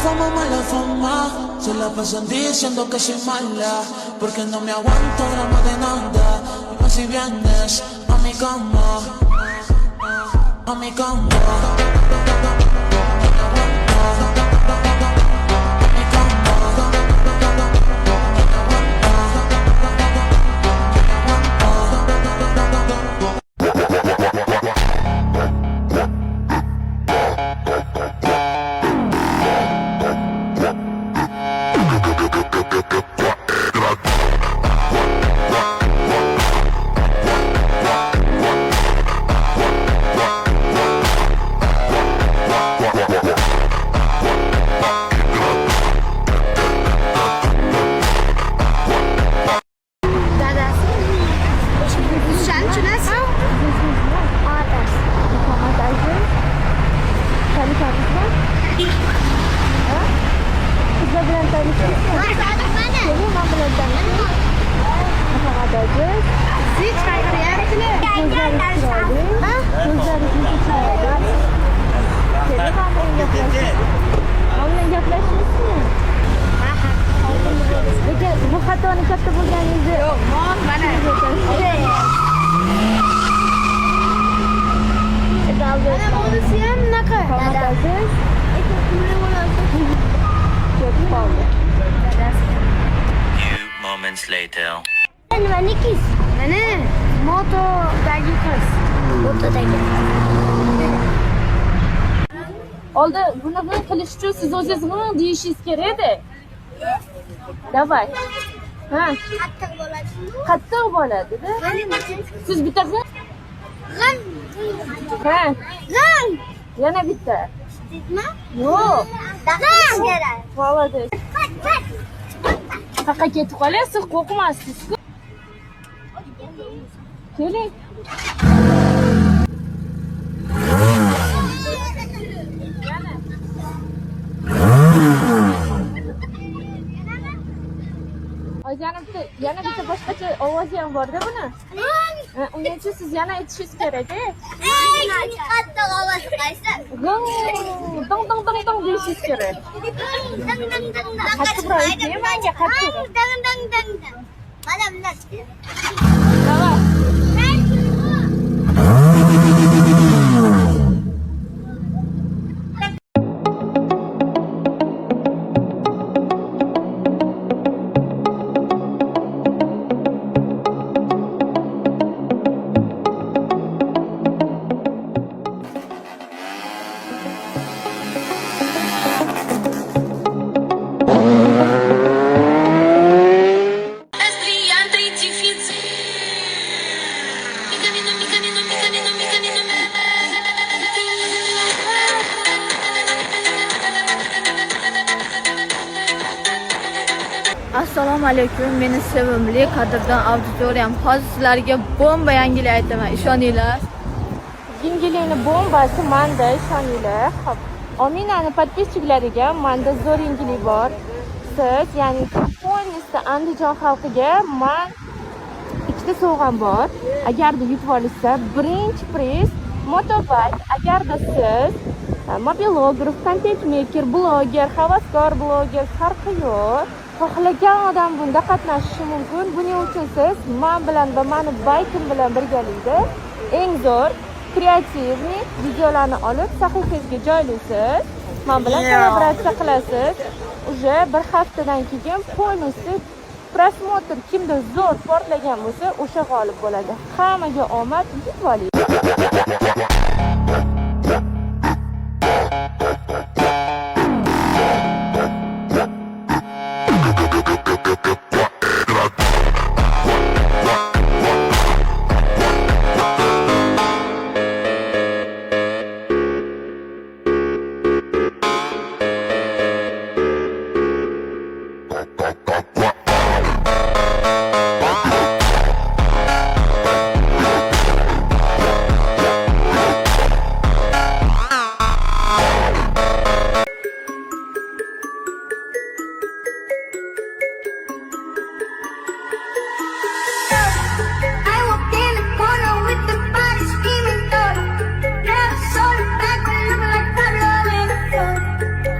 fama, mala fama. Se la pasan diciendo que soy mala, porque no me aguanto drama de nada. Y más si vienes a mi cama, a mi cama. Bu xatoni katta bo'lganingizni yo'q, mana bunisi ham bunaqa. Dadasiz ketib qoldi. Few moments later. Nimaniki? Mana motodagi qiz. Motodagi. Oldi bunaqa qilish uchun siz o'zingiz nima deyishingiz kerak edi. Davay. Ha. Qattiq bo'ladi. Qattiq bo'ladi-da. Siz bitta G'an. ha. G'an. Yana bitta. Nima? Yo'q. G'an kerak. Bo'ladi. Qaqa ketib qolyapsiz, qo'rqmaysizku. Keling. Yana bitta boshqacha ovozi ham bor-da buni. Uning uchun siz yana aytishingiz kerak-a? Qattiq ovoz qaysi? Dong dong dong dong deyishingiz kerak. Qattiqroq ayting, menga qattiqroq. Dang dang dang dang. Mana bunday. Davay. Assalomu alaykum, meni sevimli qadrdon auditoriyam. Hozir sizlarga bomba yangilik aytaman, ishoninglar. Yangilikni bombasi menda, ishoninglar. Xo'p, Ominani podpischiklariga menda zo'r yangilik bor. Siz, ya'ni polnisda Andijon xalqiga men ikkita sovg'am bor. Agarda yutib olsa, birinchi priz motobike. Agarda siz mobilograf, content maker, bloger, havaskor bloger farqi yo'q. Xohlagan odam bunda qatnashishi mumkin. Buning uchun siz men bilan va meni baykim bilan birgalikda eng zo'r kreativniy videolarni olib sahifangizga joylaysiz. Men bilan kollaboratsiya qilasiz. Uje bir haftadan keyin polnisda prosmotr kimda zo'r portlagan bo'lsa, o'sha g'olib bo'ladi. Hammaga omad, yutib oling.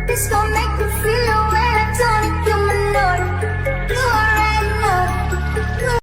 This gon' make me